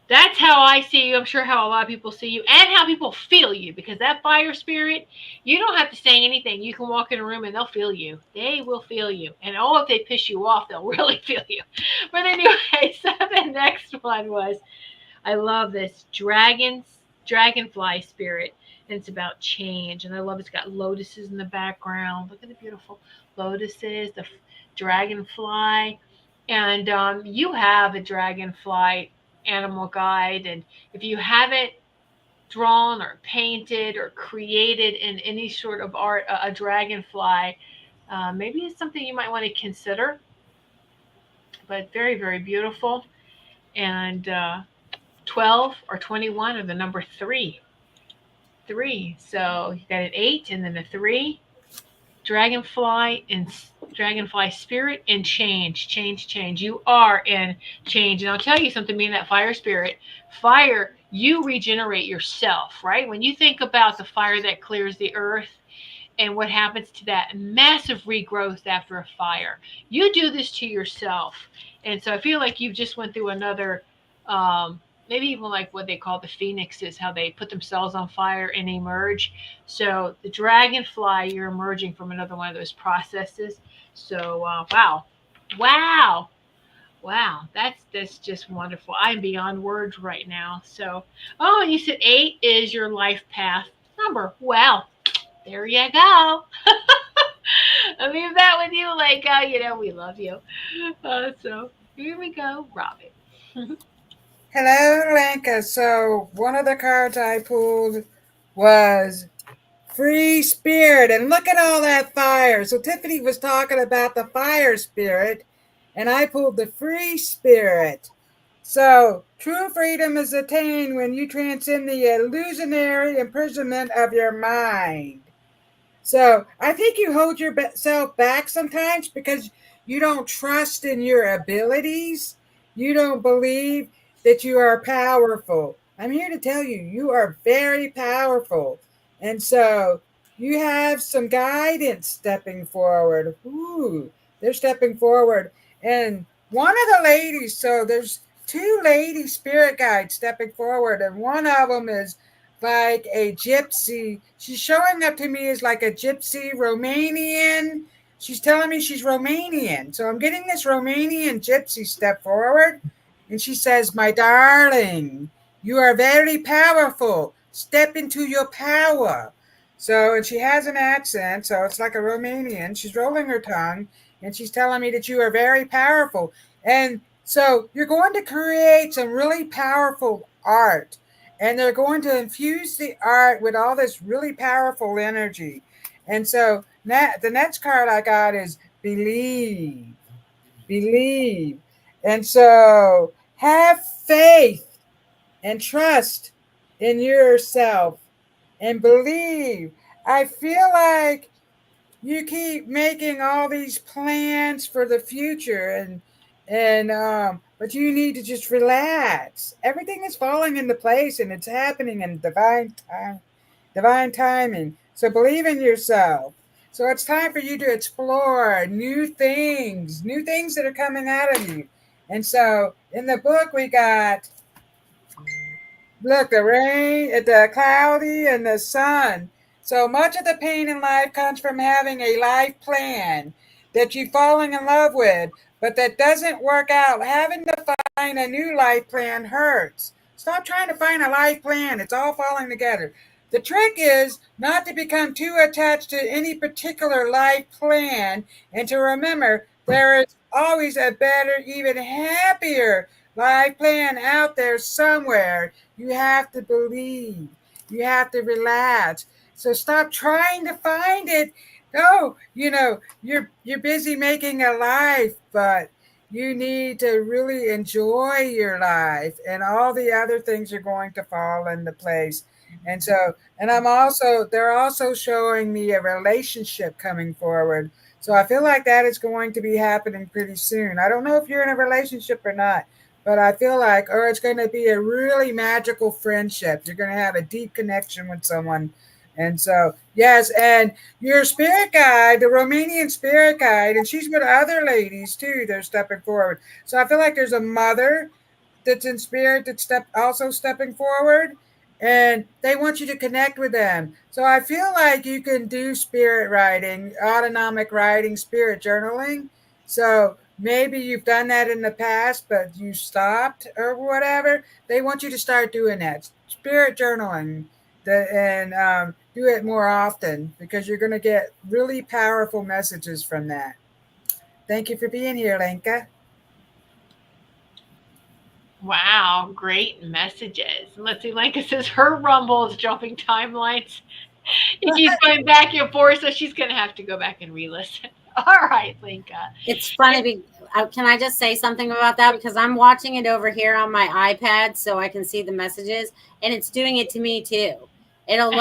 that's how I see you. I'm sure how a lot of people see you and how people feel you, because that fire spirit, you don't have to say anything. You can walk in a room and they'll feel you. They will feel you. And oh, if they piss you off, they'll really feel you. But anyway, so the next one was, I love this dragonfly spirit, and it's about change. And I love it's got lotuses in the background. Look at the beautiful lotuses, the dragonfly, and you have a dragonfly animal guide. And if you haven't drawn or painted or created in any sort of art a dragonfly, maybe it's something you might want to consider. But very, very beautiful. And 12 or 21 or the number three. Three. So you got an 8 and then a 3. Dragonfly and dragonfly spirit and change, change, change. You are in change. And I'll tell you something, being that fire spirit, fire, you regenerate yourself, right? When you think about the fire that clears the earth, and what happens to that massive regrowth after a fire. You do this to yourself. And so I feel like you just went through another, maybe even like what they call the phoenixes, how they put themselves on fire and emerge. So the dragonfly, you're emerging from another one of those processes. So wow, wow, wow, that's just wonderful. I'm beyond words right now. So, oh, and you said 8 is your life path number. Well, there you go. I'll leave that with you. Like, we love you. So here we go, Robin. Hello, Lenka. So one of the cards I pulled was free spirit. And look at all that fire. So Tiffany was talking about the fire spirit, and I pulled the free spirit. So true freedom is attained when you transcend the illusionary imprisonment of your mind. So I think you hold yourself back sometimes because you don't trust in your abilities. You don't believe that you are powerful. I'm here to tell you, you are very powerful. And so you have some guidance stepping forward. Ooh, they're stepping forward. And one of the ladies, so there's two lady spirit guides stepping forward, and one of them is like a gypsy. She's showing up to me as like a gypsy Romanian. She's telling me she's Romanian. So I'm getting this Romanian gypsy step forward. And she says, my darling, you are very powerful. Step into your power. So, and she has an accent. So it's like a Romanian. She's rolling her tongue and she's telling me that you are very powerful. And so you're going to create some really powerful art, and they're going to infuse the art with all this really powerful energy. And so the next card I got is believe, believe. And so have faith and trust in yourself and believe. I feel like you keep making all these plans for the future, and but you need to just relax. Everything is falling into place and it's happening in divine timing. So believe in yourself. So it's time for you to explore new things that are coming out of you. And so in the book we got, look, the rain, the cloudy, and the sun. So much of the pain in life comes from having a life plan that you're falling in love with, but that doesn't work out. Having to find a new life plan hurts. Stop trying to find a life plan. It's all falling together. The trick is not to become too attached to any particular life plan, and to remember there is always a better, even happier life plan out there somewhere. You have to believe. You have to relax. So stop trying to find it. No, you're busy making a life, but you need to really enjoy your life, and all the other things are going to fall into place. And so, and they're also showing me a relationship coming forward. So I feel like that is going to be happening pretty soon. I don't know if you're in a relationship or not, but I feel like, or it's going to be a really magical friendship. You're going to have a deep connection with someone. And so, yes, and your spirit guide, the Romanian spirit guide, and she's with other ladies too. They're stepping forward. So I feel like there's a mother that's in spirit that's also stepping forward, and they want you to connect with them. So I feel like you can do spirit writing, autonomic writing, spirit journaling. So maybe you've done that in the past, but you stopped or whatever. They want you to start doing that spirit journaling, and do it more often because you're going to get really powerful messages from that. Thank you for being here, Lenka. Wow, great messages. Let's see, Lenka says her rumble is jumping timelines. And she's going back and forth, so she's going to have to go back and re-listen. All right, Lenka. It's funny. Can I just say something about that? Because I'm watching it over here on my iPad so I can see the messages, and it's doing it to me too. It'll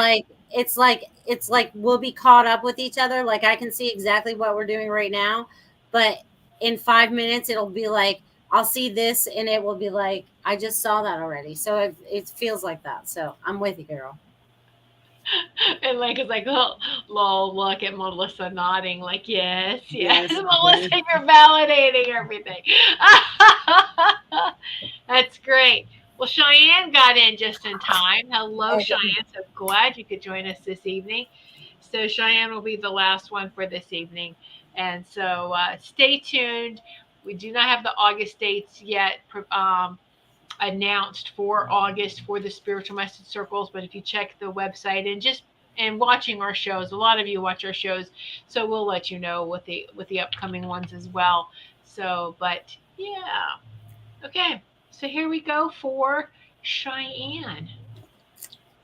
it's like we'll be caught up with each other. Like I can see exactly what we're doing right now, but in 5 minutes it'll be like I'll see this, and it will be like I just saw that already. So it feels like that. So I'm with you, girl. And Lenka's like, oh, lol, look at Melissa nodding, like, yes, yes, Yes. Melissa, you're validating everything. That's great. Well, Cheyenne got in just in time. Hello, Cheyenne. So glad you could join us this evening. So, Cheyenne will be the last one for this evening. And so, stay tuned. We do not have the August dates yet announced for August for the spiritual message circles. But if you check the website and watching our shows, a lot of you watch our shows, so we'll let you know with the upcoming ones as well. So, but yeah, okay. So here we go for Cheyenne.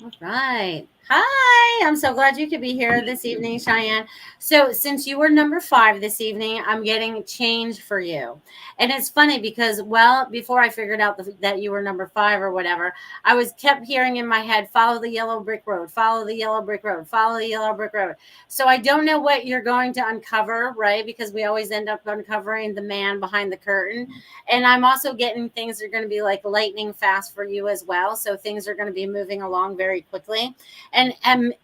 All right. Hi. I'm so glad you could be here this evening, Cheyenne. So, since you were number 5 this evening, I'm getting change for you. And it's funny because, well, before I figured out that you were number 5 or whatever, I was kept hearing in my head, follow the yellow brick road, follow the yellow brick road, follow the yellow brick road. So, I don't know what you're going to uncover, right? Because we always end up uncovering the man behind the curtain. And I'm also getting things that are going to be like lightning fast for you as well. So things are going to be moving along very quickly. And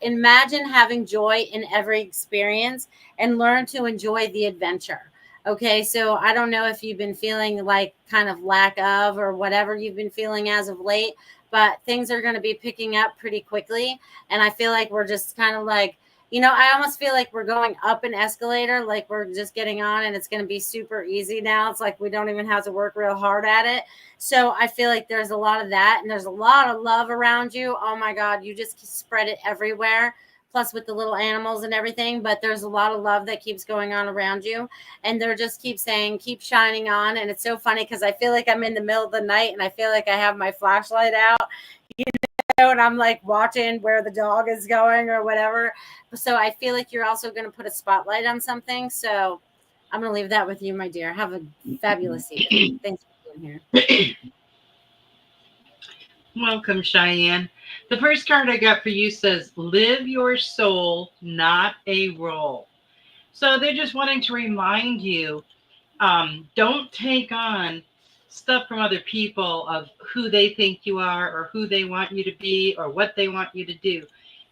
imagine having joy in every experience and learn to enjoy the adventure. Okay, so I don't know if you've been feeling like kind of lack of or whatever you've been feeling as of late, but things are going to be picking up pretty quickly. And I feel like we're just kind of like, I almost feel like we're going up an escalator, like we're just getting on and it's going to be super easy now. It's like we don't even have to work real hard at it. So I feel like there's a lot of that, and there's a lot of love around you. Oh my God, you just spread it everywhere. Plus with the little animals and everything, but there's a lot of love that keeps going on around you. And they're just keep saying, keep shining on. And it's so funny because I feel like I'm in the middle of the night and I feel like I have my flashlight out, and I'm like watching where the dog is going or whatever. So I feel like you're also going to put a spotlight on something. So I'm going to leave that with you, my dear. Have a fabulous evening. Thanks for being here. Welcome, Cheyenne. The first card I got for you says, live your soul, not a role. So they're just wanting to remind you, don't take on stuff from other people of who they think you are or who they want you to be or what they want you to do.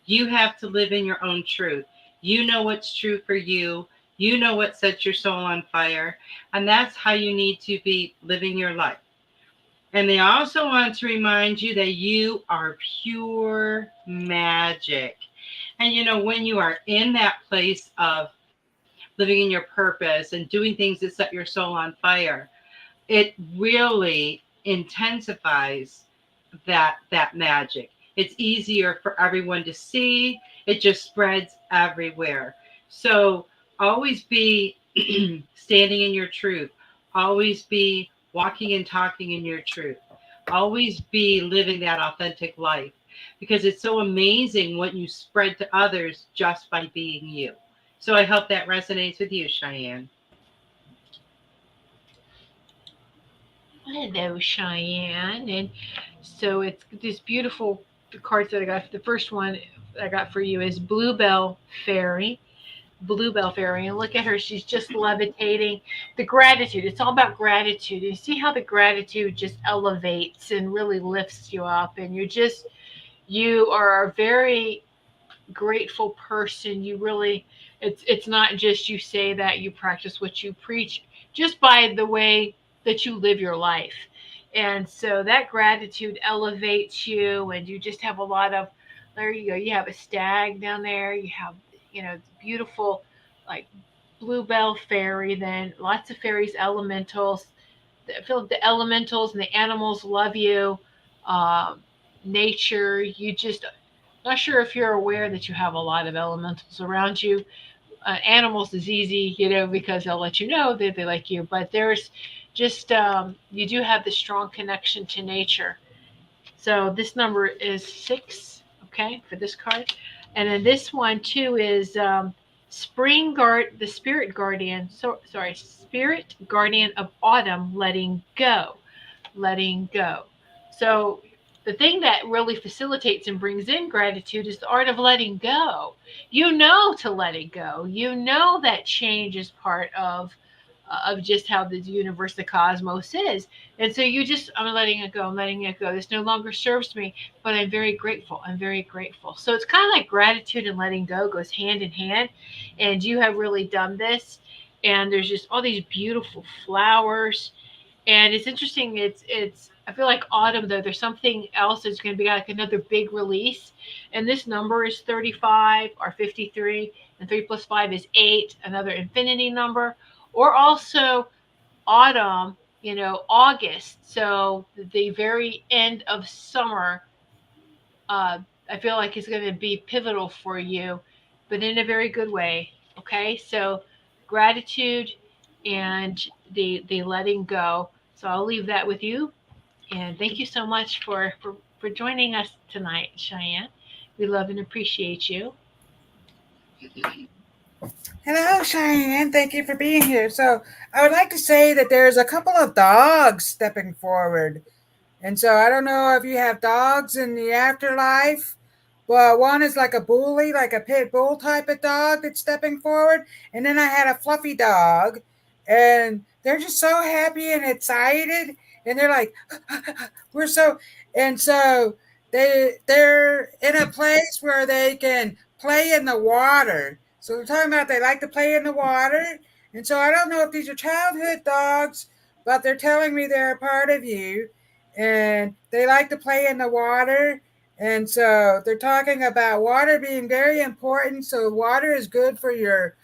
You have to live in your own truth. You know what's true for you. You know what sets your soul on fire. And that's how you need to be living your life. And they also want to remind you that you are pure magic. And when you are in that place of living in your purpose and doing things that set your soul on fire, it really intensifies that magic. It's easier for everyone to see. It just spreads everywhere. So always be standing in your truth. Always be walking and talking in your truth. Always be living that authentic life, because it's so amazing what you spread to others just by being you. So I hope that resonates with you, Cheyenne. Hello, Cheyenne. And so it's this beautiful cards that I got. The first one I got for you is Bluebell Fairy. bluebell fairy, and look at her, she's just levitating. The gratitude, it's all about gratitude. You see how the gratitude just elevates and really lifts you up, and you are a very grateful person. You really, it's not just you say that, you practice what you preach just by the way that you live your life. And so that gratitude elevates you, and you just have a lot of, there you go, you have a stag down there, you have, beautiful, like, bluebell fairy, then lots of fairies, elementals. I feel like the elementals and the animals love you. um, Nature, you just, not sure if you're aware that you have a lot of elementals around you. Animals is easy, because they'll let you know that they like you. But there's just, you do have this strong connection to nature. So this number is 6, okay, for this card. And then this one too is, the spirit guardian. So sorry, spirit guardian of autumn, letting go, letting go. So the thing that really facilitates and brings in gratitude is the art of letting go. You know to let it go. You know that change is part of just how the universe, the cosmos is. And so you just, I'm letting it go. I'm letting it go. This no longer serves me, but I'm very grateful. I'm very grateful. So it's kind of like gratitude and letting go goes hand in hand. And you have really done this. And there's just all these beautiful flowers, and it's interesting. It's I feel like autumn, though, there's something else that's going to be like another big release, and this number is 35 or 53, and 3 plus 5 is 8, another infinity number, or also autumn. August. So the very end of summer, uh, I feel like is going to be pivotal for you, but in a very good way. Okay, so gratitude and the letting go. So I'll leave that with you, and thank you so much for joining us tonight, Cheyenne. We love and appreciate you. Hello, Cheyenne. Thank you for being here. So, I would like to say that there's a couple of dogs stepping forward. And so, I don't know if you have dogs in the afterlife, but one is like a bully, like a pit bull type of dog that's stepping forward. And then I had a fluffy dog, and they're just so happy and excited. And they're like, we're so, and so they're in a place where they can play in the water. So they're talking about they like to play in the water. And so I don't know if these are childhood dogs, but they're telling me they're a part of you, and they like to play in the water. And so they're talking about water being very important. So water is good for your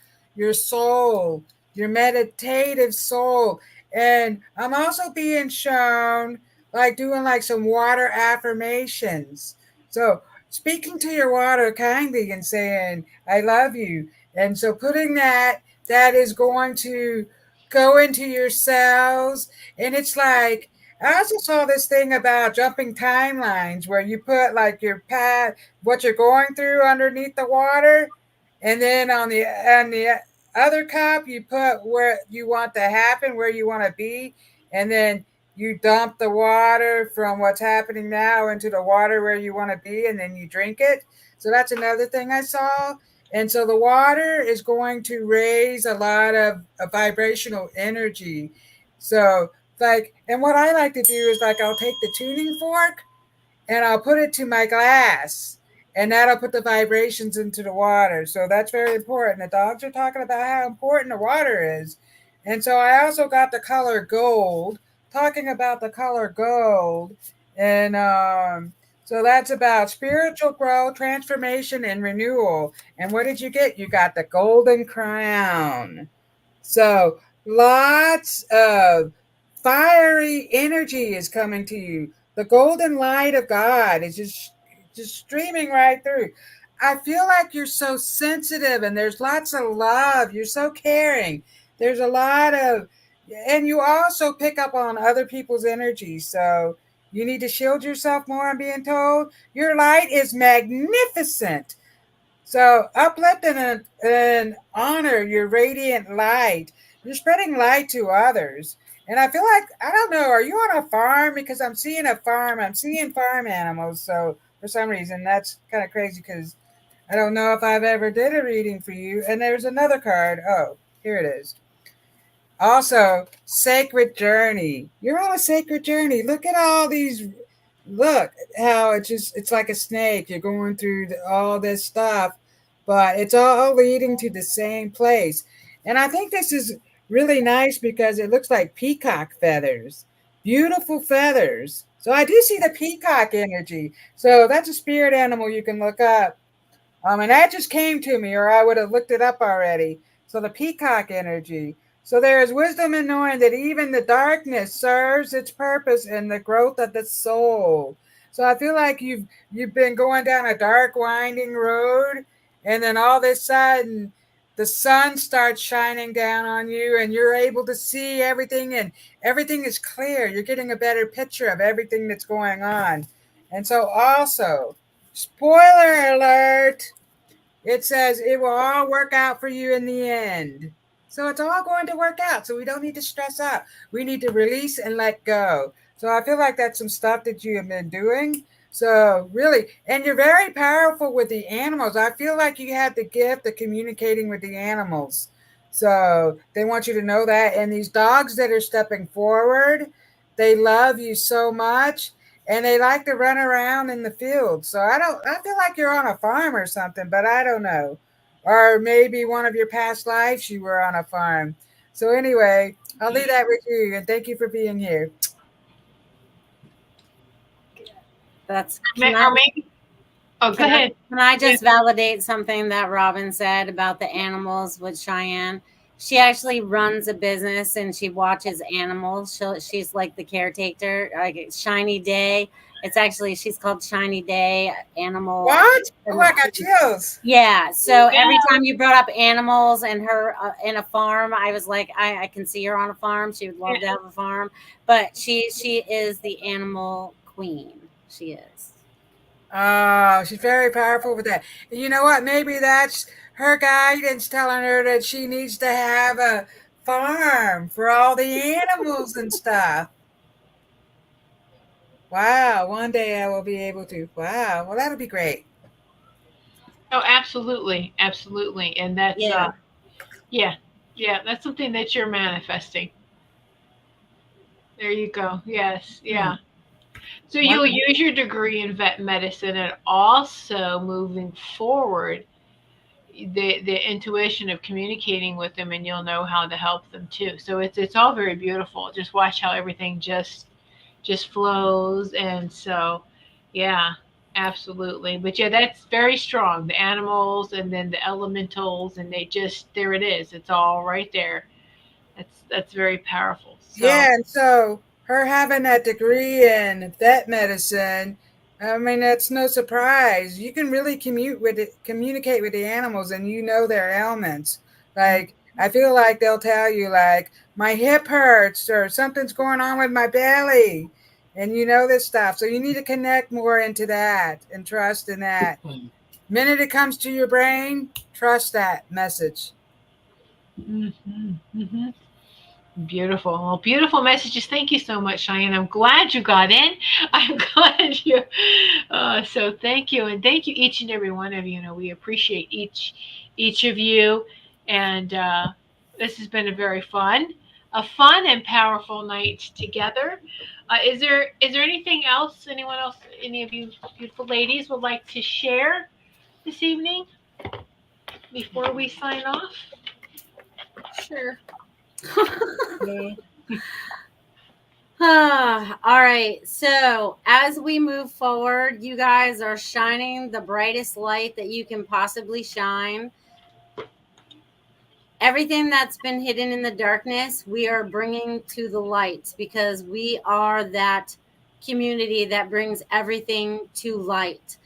soul, your meditative soul. And I'm also being shown like doing like some water affirmations. So speaking to your water kindly and saying, I love you. And so putting that is going to go into your cells. And it's like, I also saw this thing about jumping timelines where you put like your path, what you're going through underneath the water, and then on the other cup you put where you want to happen, where you want to be, and then you dump the water from what's happening now into the water where you want to be, and then you drink it. So that's another thing I saw. And so the water is going to raise a lot of a vibrational energy. So like, and what I like to do is like I'll take the tuning fork and I'll put it to my glass, and that'll put the vibrations into the water. So that's very important. The dogs are talking about how important the water is. And so I also got the color gold, talking about the color gold. And so that's about spiritual growth, transformation, and renewal. And what did you get? You got the golden crown. So lots of fiery energy is coming to you. The golden light of God is just streaming right through. I feel like you're so sensitive and there's lots of love. You're so caring. There's a lot of, and you also pick up on other people's energy. So you need to shield yourself more, I'm being told. Your light is magnificent. So uplift and honor your radiant light. You're spreading light to others. And I feel like, I don't know, are you on a farm? Because I'm seeing a farm. I'm seeing farm animals. So for some reason, that's kind of crazy because I don't know if I've ever did a reading for you. And there's another card. Oh, here it is. Also, sacred journey. You're on a sacred journey. Look at all these. Look how it's like a snake. You're going through all this stuff, but it's all leading to the same place. And I think this is really nice because it looks like peacock feathers. Beautiful feathers. So I do see the peacock energy. So that's a spirit animal you can look up. And that just came to me, or I would have looked it up already. So the peacock energy. So there is wisdom in knowing that even the darkness serves its purpose in the growth of the soul. So I feel like you've been going down a dark, winding road, and then all of a sudden the sun starts shining down on you, and you're able to see everything, and everything is clear. You're getting a better picture of everything that's going on. And so also, spoiler alert, it says it will all work out for you in the end. So it's all going to work out. So we don't need to stress out. We need to release and let go. So I feel like that's some stuff that you have been doing. So really, and you're very powerful with the animals. I feel like you have the gift of communicating with the animals. So they want you to know that. And these dogs that are stepping forward, they love you so much, and they like to run around in the field. So I feel like you're on a farm or something, but I don't know. Or maybe one of your past lives you were on a farm. So anyway, I'll leave that with you, and thank you for being here. That's Or maybe. Oh, go ahead. Can I just validate something that Robin said about the animals with Cheyenne? She actually runs a business and she watches animals. She's like the caretaker, like Shiny Day. It's actually, she's called Shiny Day Animal. What? Oh, I got chills. Yeah. So every time you brought up animals and her in a farm, I was like, I can see her on a farm. She would love to have a farm, but she is the animal queen. She is. Oh, she's very powerful with that. And you know what? Maybe that's her guidance telling her that she needs to have a farm for all the animals and stuff. Wow, one day I will be able to. Wow, well, that'll be great. Oh, absolutely, absolutely, and that's yeah, yeah, that's something that you're manifesting. There you go. Yes, yeah. So you'll use your degree in vet medicine, and also moving forward, the intuition of communicating with them, and you'll know how to help them too. So it's all very beautiful. Just watch how everything just flows, and so yeah, absolutely. But yeah, that's very strong. The animals, and then the elementals, and they just, there it is. It's all right there. That's very powerful. So Yeah, and so her having that degree in vet medicine, I mean, that's no surprise. You can really communicate with the animals, and you know their ailments. Like, I feel like they'll tell you, like, my hip hurts or something's going on with my belly, and you know this stuff. So you need to connect more into that and trust in that. Minute it comes to your brain, trust that message. hmm beautiful. Well, beautiful messages. Thank you so much, Cheyenne. I'm glad you got in. I'm glad you. So thank you, and thank you each and every one of you. You know, we appreciate each of you, and this has been a fun and powerful night together. Is there anything else? Anyone else? Any of you beautiful ladies would like to share this evening before we sign off? Sure. All right. So as we move forward, you guys are shining the brightest light that you can possibly shine. Everything that's been hidden in the darkness, we are bringing to the light, because we are that community that brings everything to light.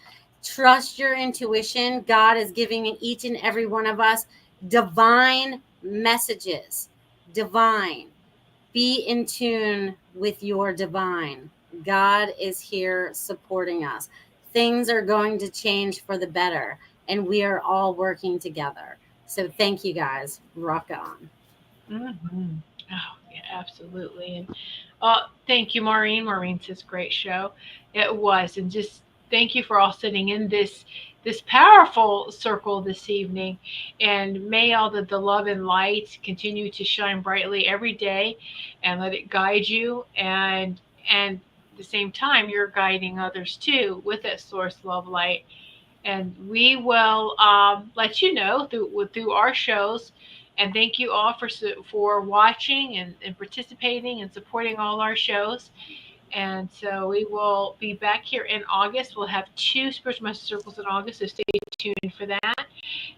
Trust your intuition. God is giving each and every one of us divine messages. Divine. Be in tune with your divine. God is here supporting us. Things are going to change for the better, and we are all working together. So thank you guys. Rock on. Mm-hmm. Oh, yeah, absolutely. And thank you, Maureen. Maureen says great show. It was, and just thank you for all sitting in this powerful circle this evening. And may all the love and light continue to shine brightly every day, and let it guide you. And at the same time, you're guiding others too with that source love light. And we will let you know through our shows. And thank you all for watching and participating and supporting all our shows. And so we will be back here in August. We'll have 2 spiritual message circles in August, so stay tuned for that.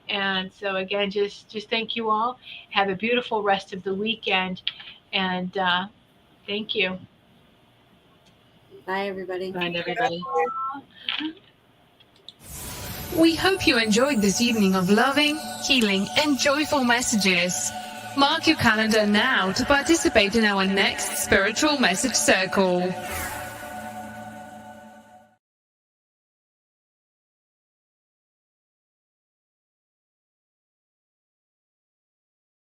And so again, just thank you all. Have a beautiful rest of the weekend, and thank you. Bye, everybody. Bye, everybody. We hope you enjoyed this evening of loving, healing, and joyful messages. Mark your calendar now to participate in our next Spiritual Message Circle.